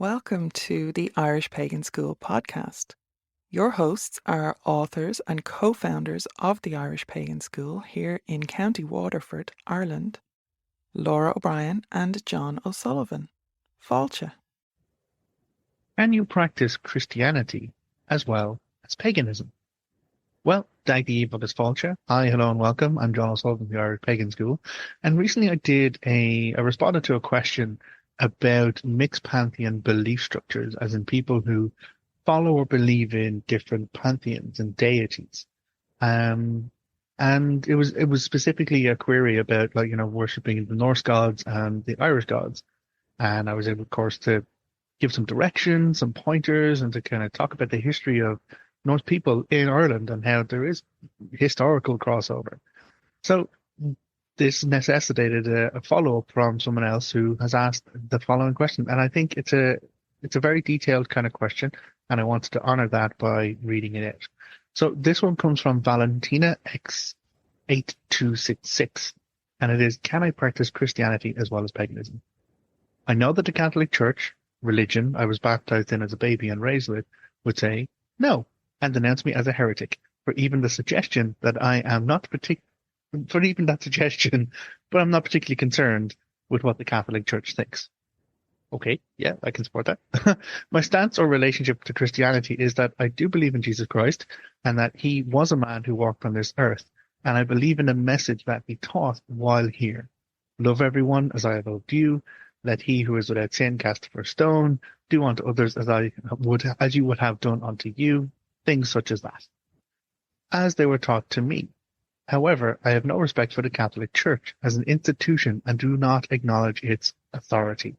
Welcome to the Irish Pagan School podcast. Your hosts are authors and co-founders of the Irish Pagan School here in County Waterford, Ireland, Laura O'Brien and John O'Sullivan. Fáilte. Can you practice Christianity as well as paganism? Well, Daggy Agus Fáilte. Hi, hello and welcome. I'm John O'Sullivan from the Irish Pagan School. And recently I responded to a question about mixed pantheon belief structures, as in people who follow or believe in different pantheons and deities. And it was specifically a query about worshipping the Norse gods and the Irish gods. And I was able, of course, to give some direction, some pointers, and to kind of talk about the history of Norse people in Ireland and how there is historical crossover. So this necessitated a follow-up from someone else who has asked the following question. And I think it's a very detailed kind of question, and I wanted to honor that by reading it out. So this one comes from Valentina X8266, and it is, can I practice Christianity as well as paganism? I know that the Catholic Church, religion I was baptized in as a baby and raised with, would say no and denounce me as a heretic for even the suggestion that I am not for even that suggestion, but I'm not particularly concerned with what the Catholic Church thinks. Okay, yeah, I can support that. My stance or relationship to Christianity is that I do believe in Jesus Christ and that he was a man who walked on this earth, and I believe in the message that he taught while here. Love everyone as I have loved you. Let he who is without sin cast the first stone. Do unto others as you would have done unto you. Things such as that, as they were taught to me. However, I have no respect for the Catholic Church as an institution and do not acknowledge its authority.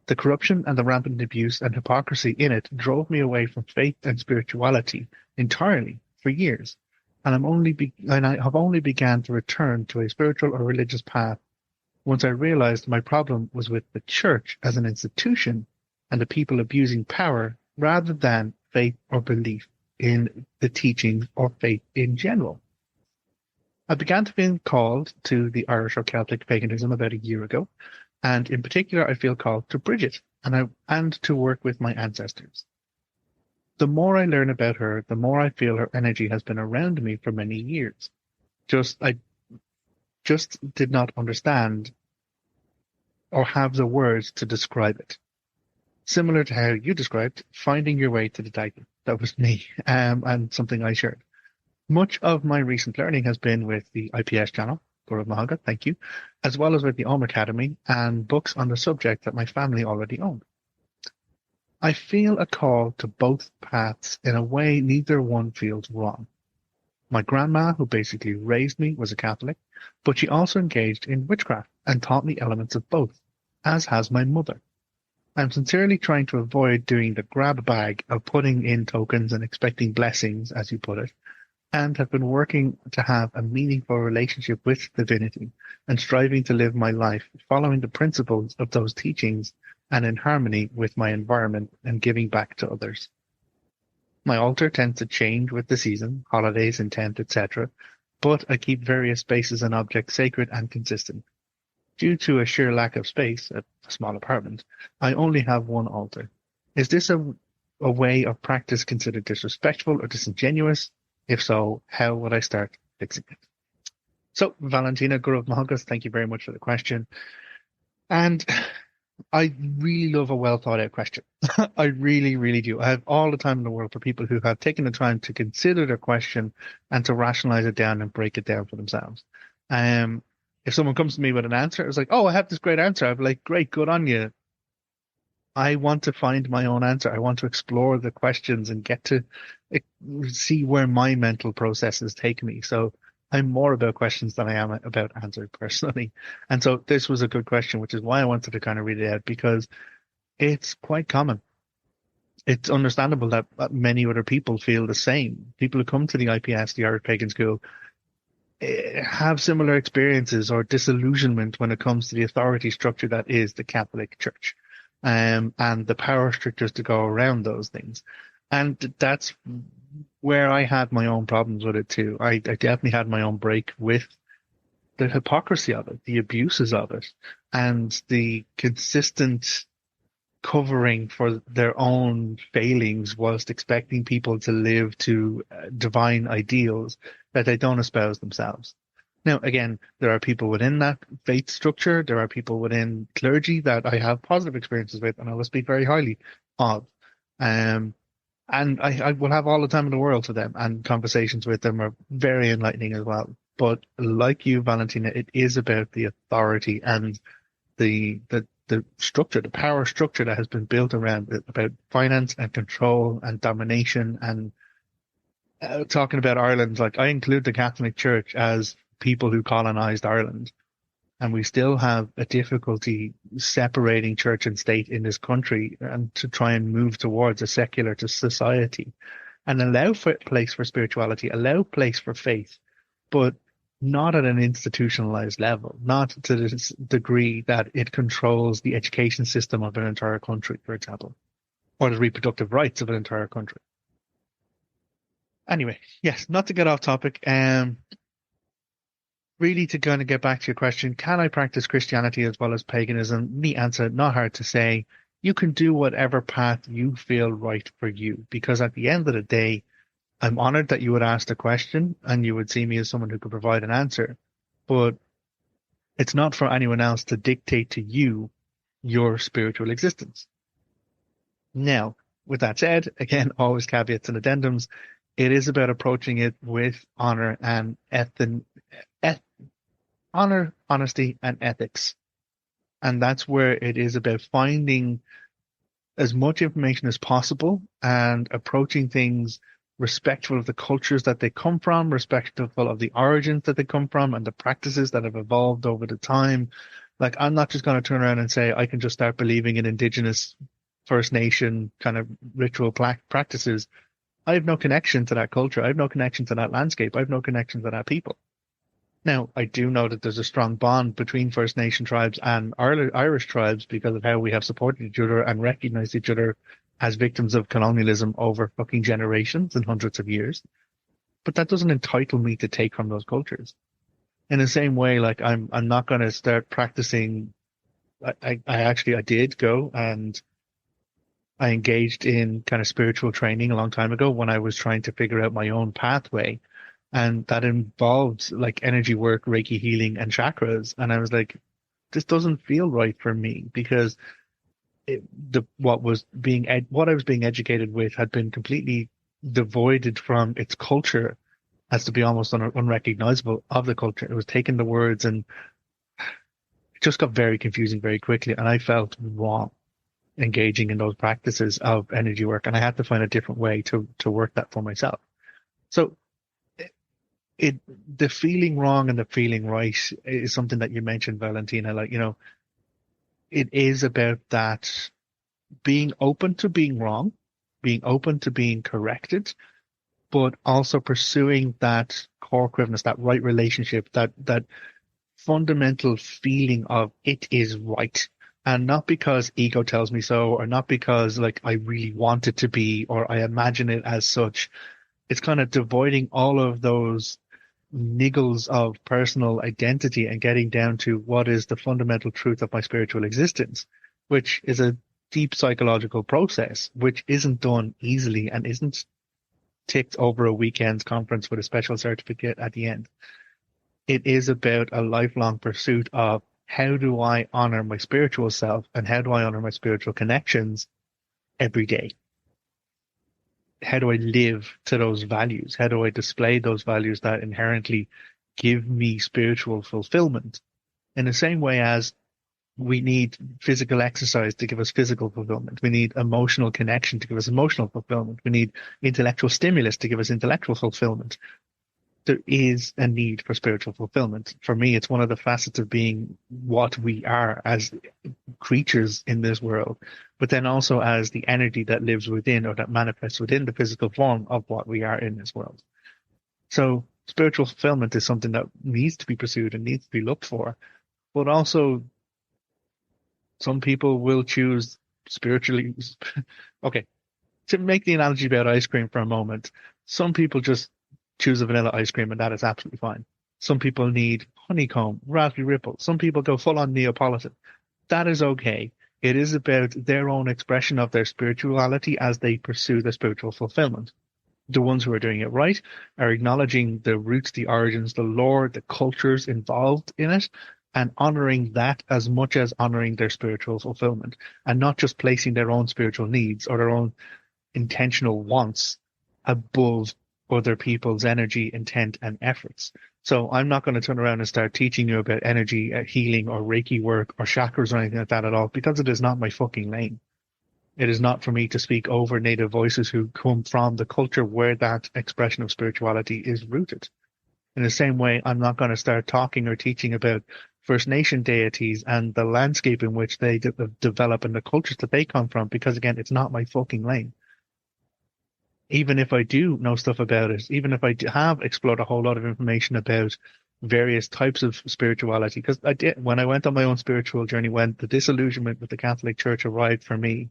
The corruption and the rampant abuse and hypocrisy in it drove me away from faith and spirituality entirely for years, and I have only began to return to a spiritual or religious path once I realized my problem was with the Church as an institution and the people abusing power rather than faith or belief in the teachings or faith in general. I began to be called to the Irish or Celtic paganism about a year ago, and in particular I feel called to bridge it and to work with my ancestors. The more I learn about her, the more I feel her energy has been around me for many years. I just did not understand or have the words to describe it. Similar to how you described finding your way to the title. That was me, and something I shared. Much of my recent learning has been with the IPS channel, Gurav Mahaga, thank you, as well as with the Om Academy and books on the subject that my family already owned. I feel a call to both paths in a way neither one feels wrong. My grandma, who basically raised me, was a Catholic, but she also engaged in witchcraft and taught me elements of both, as has my mother. I'm sincerely trying to avoid doing the grab bag of putting in tokens and expecting blessings, as you put it, and have been working to have a meaningful relationship with divinity and striving to live my life following the principles of those teachings and in harmony with my environment and giving back to others. My altar tends to change with the season, holidays, intent, etc., but I keep various spaces and objects sacred and consistent. Due to a sheer lack of space, a small apartment, I only have one altar. Is this a way of practice considered disrespectful or disingenuous? If so, how would I start fixing it? So, Valentina Gurav Mahagas, thank you very much for the question. And I really love a well thought out question. I really, really do. I have all the time in the world for people who have taken the time to consider their question and to rationalize it down and break it down for themselves. If someone comes to me with an answer, it's like, oh, I have this great answer. I'm like, great, good on you. I want to find my own answer. I want to explore the questions and get to see where my mental processes take me. So I'm more about questions than I am about answers personally. And so this was a good question, which is why I wanted to kind of read it out, because it's quite common. It's understandable that many other people feel the same. People who come to the IPS, the Irish Pagan School, have similar experiences or disillusionment when it comes to the authority structure that is the Catholic Church, and the power structures to go around those things. And that's where I had my own problems with it too. I definitely had my own break with the hypocrisy of it, the abuses of it, and the consistent covering for their own failings whilst expecting people to live to divine ideals that they don't espouse themselves. Now, again, there are people within that faith structure, there are people within clergy that I have positive experiences with, and I will speak very highly of. Um, and I will have all the time in the world for them, and conversations with them are very enlightening as well. But like you, Valentina, it is about the authority and the structure, the power structure that has been built around it, about finance and control and domination. And talking about Ireland, like, I include the Catholic Church as people who colonized Ireland, and we still have a difficulty separating church and state in this country, and to try and move towards a secular to society and allow for place for spirituality, allow place for faith, but not at an institutionalized level, not to the degree that it controls the education system of an entire country, for example, or the reproductive rights of an entire country. Anyway, yes, not to get off topic, really to kind of get back to your question, can I practice Christianity as well as paganism? The answer, not hard to say. You can do whatever path you feel right for you, because at the end of the day, I'm honored that you would ask the question and you would see me as someone who could provide an answer, but it's not for anyone else to dictate to you your spiritual existence. Now, with that said, again, always caveats and addendums, it is about approaching it with honor and honor, honesty, and ethics. And that's where it is about finding as much information as possible and approaching things respectful of the cultures that they come from, respectful of the origins that they come from, and the practices that have evolved over the time. Like, I'm not just going to turn around and say I can just start believing in indigenous First Nation kind of ritual practices. I have no connection to that culture. I have no connection to that landscape. I have no connection to that people. Now, I do know that there's a strong bond between First Nation tribes and Irish tribes because of how we have supported each other and recognized each other as victims of colonialism over fucking generations and hundreds of years. But that doesn't entitle me to take from those cultures. In the same way, like, I'm not going to start practicing. I did go and I engaged in kind of spiritual training a long time ago when I was trying to figure out my own pathway. And that involved like energy work, Reiki healing, and chakras. And I was like, this doesn't feel right for me because what I was being educated with had been completely devoided from its culture as to be almost unrecognizable of the culture. It was taking the words and it just got very confusing very quickly. And I felt wrong engaging in those practices of energy work. And I had to find a different way to work that for myself. So the feeling wrong and the feeling right is something that you mentioned, Valentina. Like, it is about that being open to being wrong, being open to being corrected, but also pursuing that core equivalence, that right relationship, that fundamental feeling of it is right. And not because ego tells me so, or not because like I really want it to be, or I imagine it as such. It's kind of devoiding all of those niggles of personal identity and getting down to what is the fundamental truth of my spiritual existence, which is a deep psychological process, which isn't done easily and isn't ticked over a weekend's conference with a special certificate at the end. It is about a lifelong pursuit of how do I honor my spiritual self and how do I honor my spiritual connections every day? How do I live to those values? How do I display those values that inherently give me spiritual fulfillment? In the same way as we need physical exercise to give us physical fulfillment. We need emotional connection to give us emotional fulfillment. We need intellectual stimulus to give us intellectual fulfillment. There is a need for spiritual fulfillment. For me, it's one of the facets of being what we are as creatures in this world, but then also as the energy that lives within or that manifests within the physical form of what we are in this world. So spiritual fulfillment is something that needs to be pursued and needs to be looked for, but also some people will choose spiritually. Okay, to make the analogy about ice cream for a moment, some people just choose a vanilla ice cream and that is absolutely fine. Some people need honeycomb, raspberry ripple. Some people go full on Neapolitan. That is okay. It is about their own expression of their spirituality as they pursue their spiritual fulfillment. The ones who are doing it right are acknowledging the roots, the origins, the lore, the cultures involved in it, and honoring that as much as honoring their spiritual fulfillment, and not just placing their own spiritual needs or their own intentional wants above other people's energy, intent, and efforts. So I'm not going to turn around and start teaching you about energy, healing, or Reiki work, or chakras, or anything like that at all, because it is not my fucking lane. It is not for me to speak over native voices who come from the culture where that expression of spirituality is rooted. In the same way, I'm not going to start talking or teaching about First Nation deities and the landscape in which they develop and the cultures that they come from, because again, it's not my fucking lane. Even if I do know stuff about it, even if I have explored a whole lot of information about various types of spirituality, because I did, when I went on my own spiritual journey, when the disillusionment with the Catholic Church arrived for me,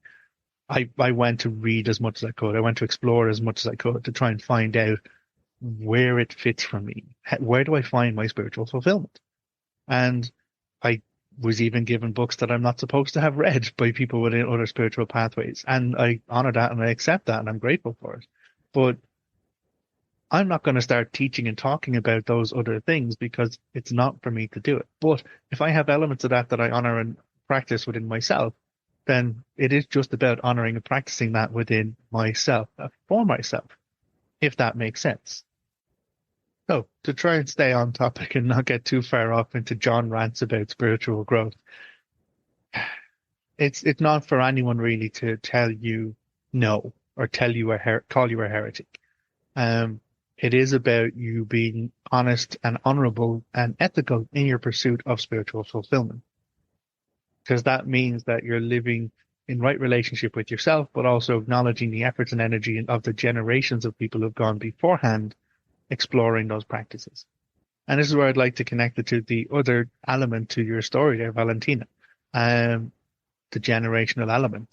I went to read as much as I could. I went to explore as much as I could to try and find out where it fits for me. Where do I find my spiritual fulfillment? And I was even given books that I'm not supposed to have read by people within other spiritual pathways. And I honor that and I accept that and I'm grateful for it. But I'm not going to start teaching and talking about those other things because it's not for me to do it. But if I have elements of that I honor and practice within myself, then it is just about honoring and practicing that within myself, for myself, if that makes sense. So, to try and stay on topic and not get too far off into John rants about spiritual growth, it's not for anyone really to tell you no or tell you call you a heretic. It is about you being honest and honorable and ethical in your pursuit of spiritual fulfillment. Because that means that you're living in right relationship with yourself, but also acknowledging the efforts and energy of the generations of people who've gone beforehand exploring those practices. And this is where I'd like to connect it to the other element to your story there, Valentina, the generational element.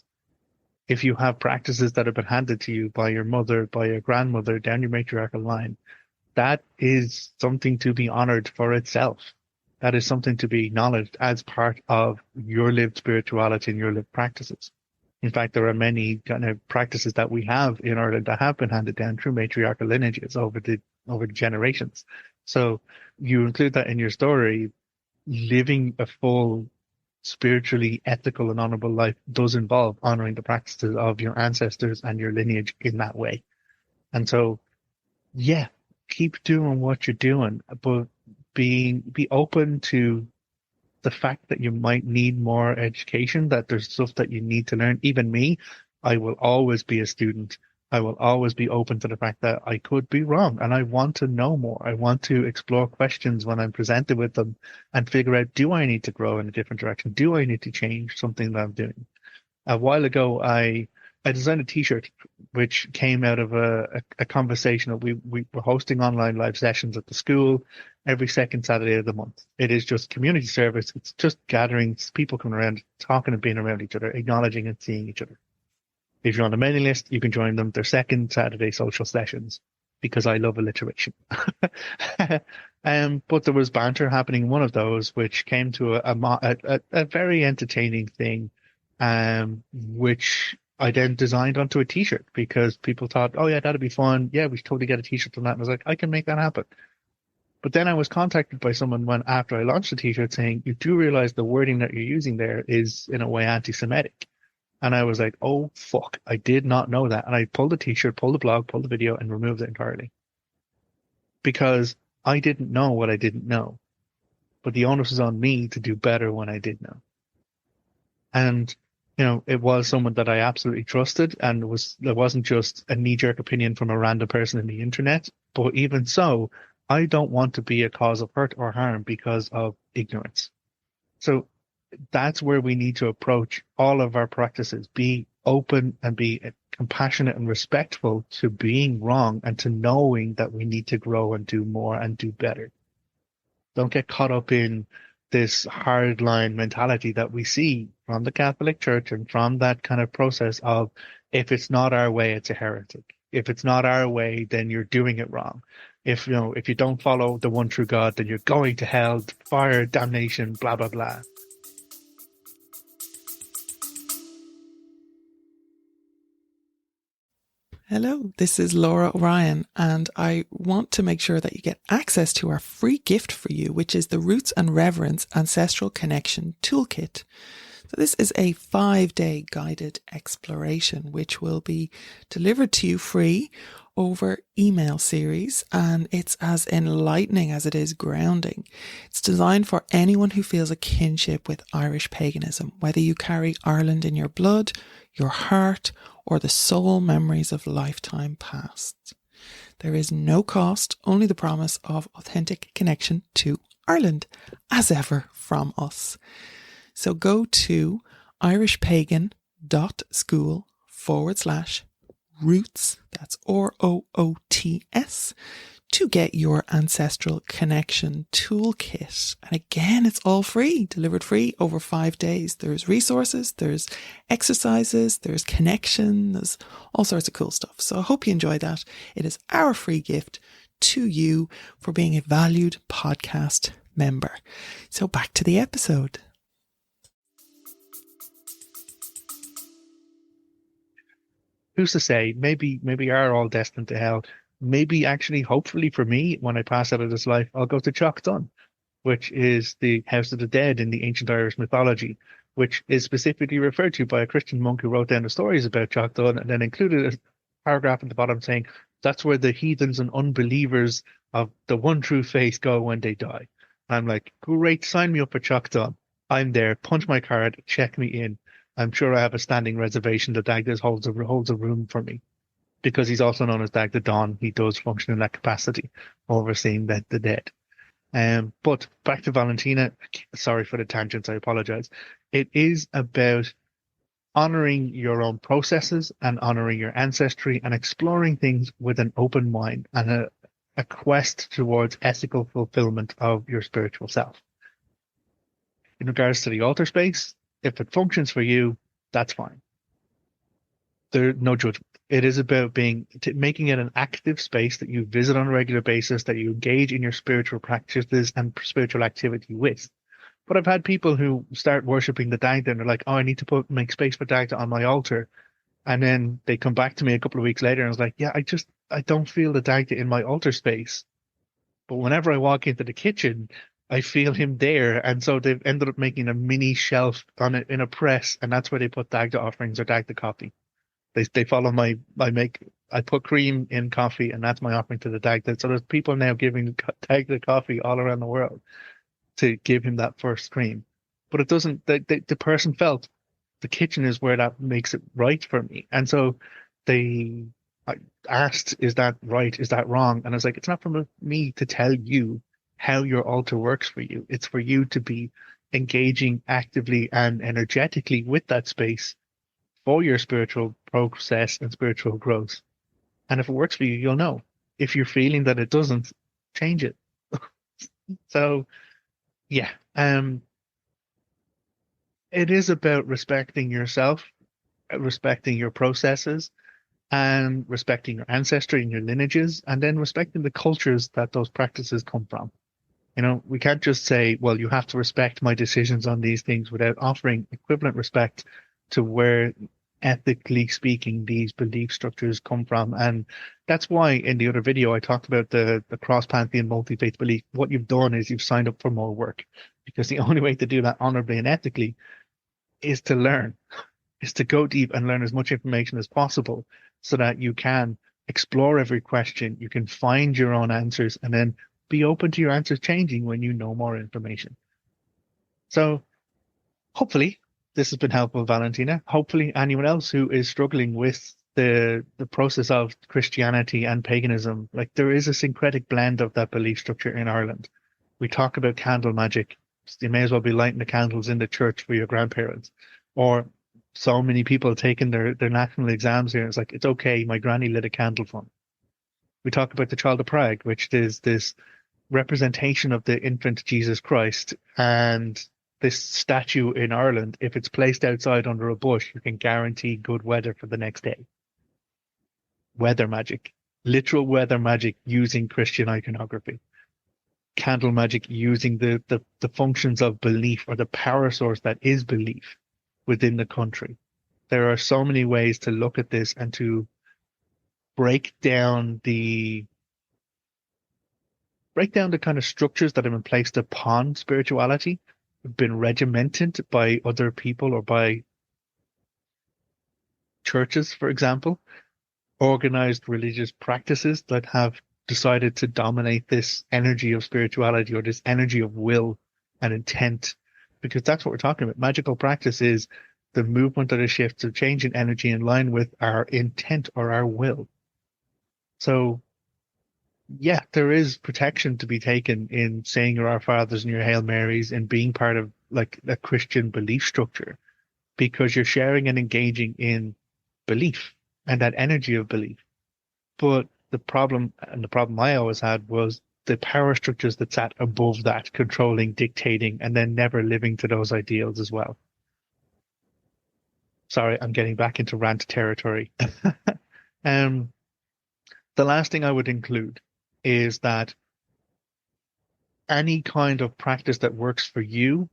If you have practices that have been handed to you by your mother, by your grandmother, down your matriarchal line, that is something to be honored for itself. That is something to be acknowledged as part of your lived spirituality and your lived practices. In fact, there are many kind of practices that we have in Ireland that have been handed down through matriarchal lineages over the generations. So you include that in your story. Living a full, spiritually ethical and honorable life does involve honoring the practices of your ancestors and your lineage in that way. And so, yeah, keep doing what you're doing, but be open to the fact that you might need more education, that there's stuff that you need to learn. Even me, I will always be a student. I will always be open to the fact that I could be wrong and I want to know more. I want to explore questions when I'm presented with them and figure out, do I need to grow in a different direction? Do I need to change something that I'm doing? A while ago, I designed a t-shirt which came out of a conversation. We were hosting online live sessions at the school every second Saturday of the month. It is just community service. It's just gatherings, people coming around, talking and being around each other, acknowledging and seeing each other. If you're on the mailing list, you can join them. They're second Saturday social sessions because I love alliteration. But there was banter happening in one of those, which came to a very entertaining thing, which I then designed onto a t-shirt because people thought, oh yeah, that'd be fun. Yeah, we should totally get a t-shirt from that. And I was like, I can make that happen. But then I was contacted by someone after I launched the t-shirt saying, you do realize the wording that you're using there is in a way anti-Semitic. And I was like, oh, fuck, I did not know that. And I pulled the t-shirt, pulled the blog, pulled the video, and removed it entirely. Because I didn't know what I didn't know. But the onus was on me to do better when I did know. And, it was someone that I absolutely trusted, and it wasn't just a knee-jerk opinion from a random person in the internet. But even so, I don't want to be a cause of hurt or harm because of ignorance. So that's where we need to approach all of our practices. Be open and be compassionate and respectful to being wrong and to knowing that we need to grow and do more and do better. Don't get caught up in this hardline mentality that we see from the Catholic Church and from that kind of process of, if it's not our way, it's a heretic. If it's not our way, then you're doing it wrong. If you don't follow the one true God, then you're going to hell, fire, damnation, blah, blah, blah. Hello, this is Laura O'Ryan, and I want to make sure that you get access to our free gift for you, which is the Roots and Reverence Ancestral Connection Toolkit. So this is a 5-day guided exploration, which will be delivered to you free over email series, and it's as enlightening as it is grounding. It's designed for anyone who feels a kinship with Irish paganism, whether you carry Ireland in your blood, your heart, or the soul memories of lifetime past. There is no cost, only the promise of authentic connection to Ireland, as ever from us. So go to irishpagan.school/roots, that's ROOTS, to get your ancestral connection toolkit. And again, it's all free, delivered free over 5 days. There's resources, there's exercises, there's connection, there's all sorts of cool stuff. So I hope you enjoy that. It is our free gift to you for being a valued podcast member. So back to the episode. Who's to say? Maybe are all destined to hell. Maybe actually, hopefully for me, when I pass out of this life, I'll go to Chalkdun, which is the house of the dead in the ancient Irish mythology, which is specifically referred to by a Christian monk who wrote down the stories about Chalkdun and then included a paragraph at the bottom saying that's where the heathens and unbelievers of the one true faith go when they die. I'm like, great, sign me up for Chalkdun. I'm there, punch my card, check me in. I'm sure I have a standing reservation that Dagdas holds a room for me, because he's also known as Dag the Dawn. He does function in that capacity, overseeing the dead. But back to Valentina. Sorry for the tangents. I apologize. It is about honoring your own processes and honoring your ancestry and exploring things with an open mind and a quest towards ethical fulfillment of your spiritual self. In regards to the altar space, if it functions for you, that's fine. There's no judgment. It is about making it an active space that you visit on a regular basis, that you engage in your spiritual practices and spiritual activity with. But I've had people who start worshipping the Dagda and they're like, oh, I need to make space for Dagda on my altar. And then they come back to me a couple of weeks later and I was like, yeah, I don't feel the Dagda in my altar space. But whenever I walk into the kitchen, I feel him there. And so they've ended up making a mini shelf in a press, and that's where they put Dagda offerings or Dagda coffee. They follow I put cream in coffee, and that's my offering to the Dagda. So there's people now giving Dagda coffee all around the world to give him that first cream. But it doesn't, the person felt the kitchen is where that makes it right for me. And so I asked, is that right? Is that wrong? And I was like, it's not for me to tell you how your altar works for you. It's for you to be engaging actively and energetically with that space for your spiritual process and spiritual growth. And if it works for you, you'll know. If you're feeling that it doesn't, change it. So, yeah. It is about respecting yourself, respecting your processes, and respecting your ancestry and your lineages, and then respecting the cultures that those practices come from. You know, we can't just say, well, you have to respect my decisions on these things without offering equivalent respect to where, ethically speaking, these belief structures come from. And that's why in the other video I talked about the cross-pantheon multi-faith belief. What you've done is you've signed up for more work, because the only way to do that honorably and ethically is to learn, is to go deep and learn as much information as possible so that you can explore every question, you can find your own answers, and then be open to your answers changing when you know more information. So hopefully this has been helpful, Valentina. Hopefully anyone else who is struggling with the process of Christianity and paganism, like there is a syncretic blend of that belief structure in Ireland. We talk about candle magic. You may as well be lighting the candles in the church for your grandparents. Or so many people taking their national exams here. It's like, it's okay, my granny lit a candle for me. We talk about the Child of Prague, which is this representation of the infant Jesus Christ, and this statue in Ireland, if it's placed outside under a bush, you can guarantee good weather for the next day. Weather magic, literal weather magic using Christian iconography. Candle magic using the functions of belief, or the power source that is belief within the country. There are so many ways to look at this and to break down the kind of structures that have been placed upon spirituality, have been regimented by other people or by churches, for example, organized religious practices that have decided to dominate this energy of spirituality or this energy of will and intent, because that's what we're talking about. Magical practice is the movement or the shift of change in energy in line with our intent or our will. So yeah, there is protection to be taken in saying your Our Fathers and your Hail Marys and being part of like a Christian belief structure, because you're sharing and engaging in belief and that energy of belief. But the problem I always had was the power structures that sat above that, controlling, dictating, and then never living to those ideals as well. Sorry, I'm getting back into rant territory. Um, the last thing I would include is that any kind of practice that works for you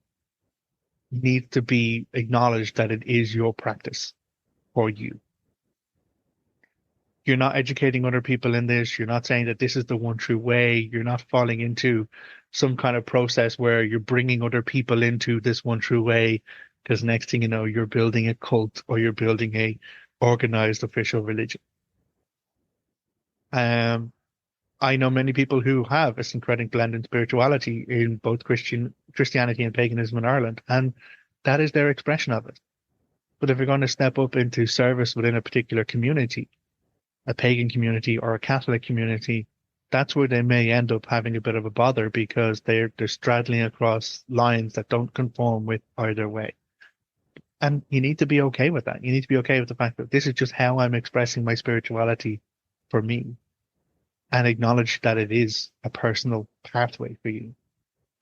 needs to be acknowledged that it is your practice for you. You're not educating other people in this. You're not saying that this is the one true way. You're not falling into some kind of process where you're bringing other people into this one true way, because next thing you know, you're building a cult or you're building a organized official religion. Um, I know many people who have a syncretic blend in spirituality in both Christianity and paganism in Ireland, and that is their expression of it. But if you're going to step up into service within a particular community, a pagan community or a Catholic community, that's where they may end up having a bit of a bother, because they're straddling across lines that don't conform with either way. And you need to be okay with that. You need to be okay with the fact that this is just how I'm expressing my spirituality for me, and acknowledge that it is a personal pathway for you.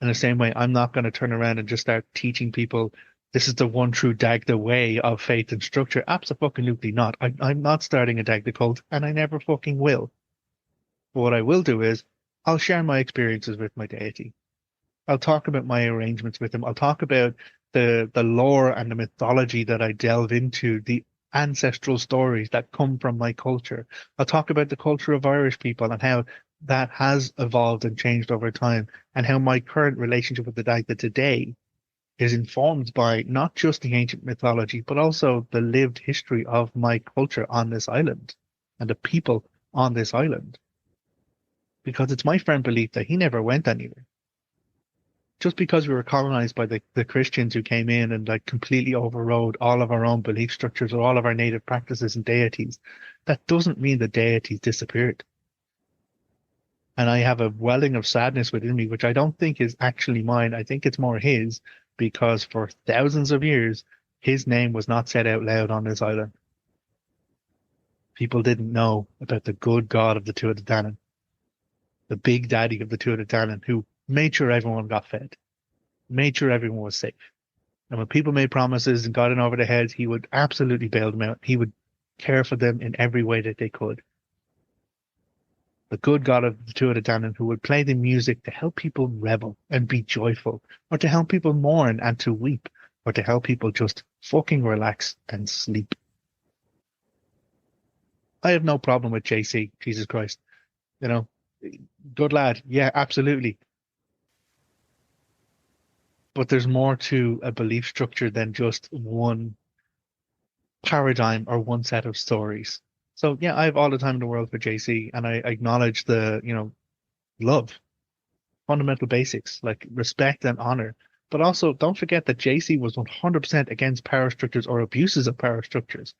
In the same way, I'm not going to turn around and just start teaching people this is the one true Dagda way of faith and structure. Absolutely not. I'm not starting a Dagda cult, and I never fucking will. But what I will do is I'll share my experiences with my deity. I'll talk about my arrangements with him. I'll talk about the lore and the mythology that I delve into, the ancestral stories that come from my culture. I'll talk about the culture of Irish people and how that has evolved and changed over time, and how my current relationship with the Dagda today is informed by not just the ancient mythology, but also the lived history of my culture on this island and the people on this island. Because it's my firm belief that he never went anywhere. Just because we were colonized by the Christians who came in and like completely overrode all of our own belief structures or all of our native practices and deities, that doesn't mean the deities disappeared. And I have a welling of sadness within me, which I don't think is actually mine. I think it's more his, because for thousands of years, his name was not said out loud on this island. People didn't know about the good God of the Tuatha Dé Danann, the big daddy of the Tuatha Dé Danann, who made sure everyone got fed, made sure everyone was safe. And when people made promises and got in over their heads, he would absolutely bail them out. He would care for them in every way that they could. The good God of the Tuatha Dé Danann, who would play the music to help people revel and be joyful, or to help people mourn and to weep, or to help people just fucking relax and sleep. I have no problem with JC, Jesus Christ. You know, good lad. Yeah, absolutely. But there's more to a belief structure than just one paradigm or one set of stories. So yeah, I have all the time in the world for JC, and I acknowledge the, love, fundamental basics like respect and honor. But also don't forget that JC was 100% against power structures or abuses of power structures.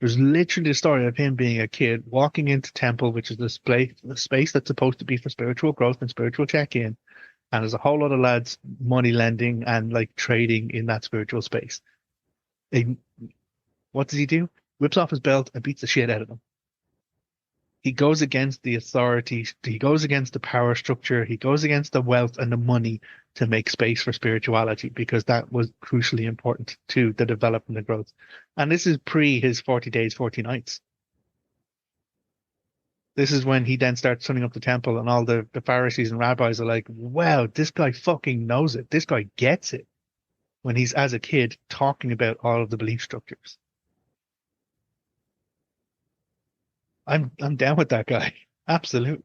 There's literally a story of him being a kid walking into temple, which is the space that's supposed to be for spiritual growth and spiritual check-in. And there's a whole lot of lads money lending and like trading in that spiritual space. What does he do? Whips off his belt and beats the shit out of them. He goes against the authority. He goes against the power structure. He goes against the wealth and the money to make space for spirituality, because that was crucially important to the development and growth. And this is pre his 40 days, 40 nights. This is when he then starts setting up the temple, and all the Pharisees and rabbis are like, wow, this guy fucking knows it. This guy gets it. When he's, as a kid, talking about all of the belief structures. I'm down with that guy. Absolutely.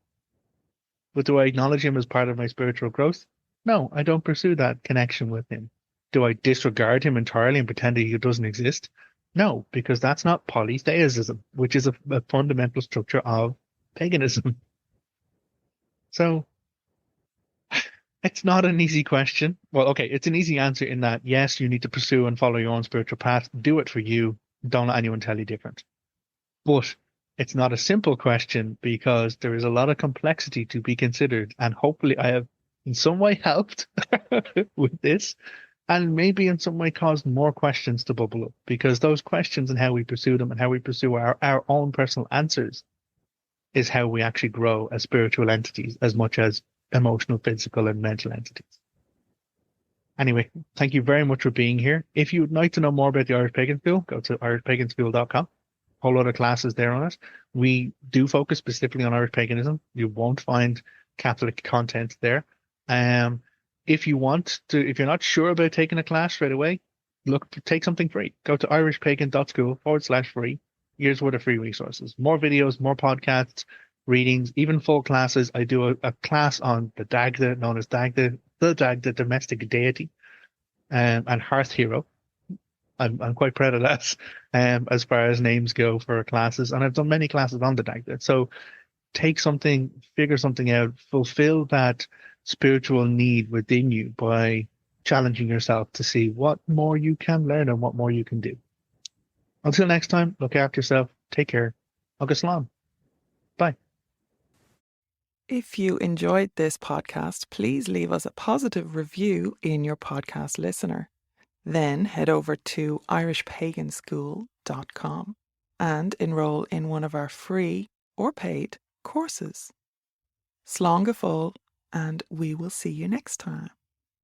But do I acknowledge him as part of my spiritual growth? No, I don't pursue that connection with him. Do I disregard him entirely and pretend that he doesn't exist? No, because that's not polytheism, which is a fundamental structure of paganism. So it's not an easy question. Well, okay, it's an easy answer in that yes, you need to pursue and follow your own spiritual path. Do it for you. Don't let anyone tell you different. But it's not a simple question because there is a lot of complexity to be considered. And hopefully, I have in some way helped with this, and maybe in some way caused more questions to bubble up because those questions and how we pursue them and how we pursue our own personal answers is how we actually grow as spiritual entities as much as emotional, physical, and mental entities. Anyway, thank you very much for being here. If you would like to know more about the Irish Pagan School, go to irishpaganschool.com. Whole lot of classes there on it. We do focus specifically on Irish paganism. You won't find Catholic content there. If you want to, if you're not sure about taking a class straight away, look, take something free. Go to irishpagan.school/free. Here's what are free resources. More videos, more podcasts, readings, even full classes. I do a class on the Dagda, known as Dagda, the Dagda domestic deity, and hearth hero. I'm quite proud of that, as far as names go for classes, and I've done many classes on the Dagda. So take something, figure something out, fulfill that spiritual need within you by challenging yourself to see what more you can learn and what more you can do. Until next time, look after yourself. Take care. Agus Salam. Bye. If you enjoyed this podcast, please leave us a positive review in your podcast listener. Then head over to irishpaganschool.com and enroll in one of our free or paid courses. Slán go fóill, and we will see you next time.